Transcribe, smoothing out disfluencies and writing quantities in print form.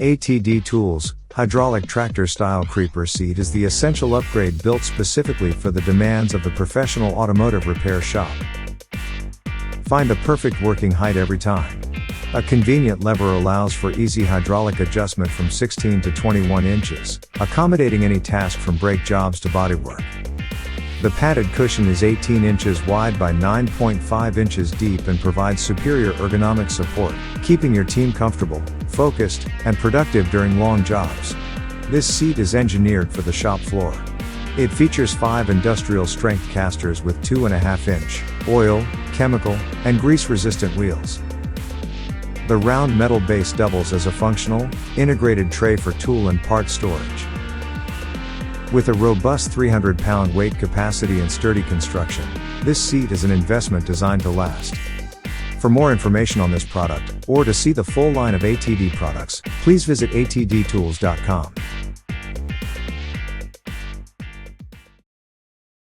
ATD Tools hydraulic tractor style creeper seat is the essential upgrade built specifically for the demands of the professional automotive repair shop. Find the perfect working height every time. A convenient lever allows for easy hydraulic adjustment from 16 to 21 inches, accommodating any task from brake jobs to bodywork. The padded cushion is 18 inches wide by 9.5 inches deep and provides superior ergonomic support, keeping your team comfortable, focused, and productive during long jobs. This seat is engineered for the shop floor. It features 5 industrial-strength casters with 2.5-inch, oil, chemical, and grease-resistant wheels. The round metal base doubles as a functional, integrated tray for tool and part storage. With a robust 300-pound weight capacity and sturdy construction, this seat is an investment designed to last. For more information on this product, or to see the full line of ATD products, please visit atdtools.com.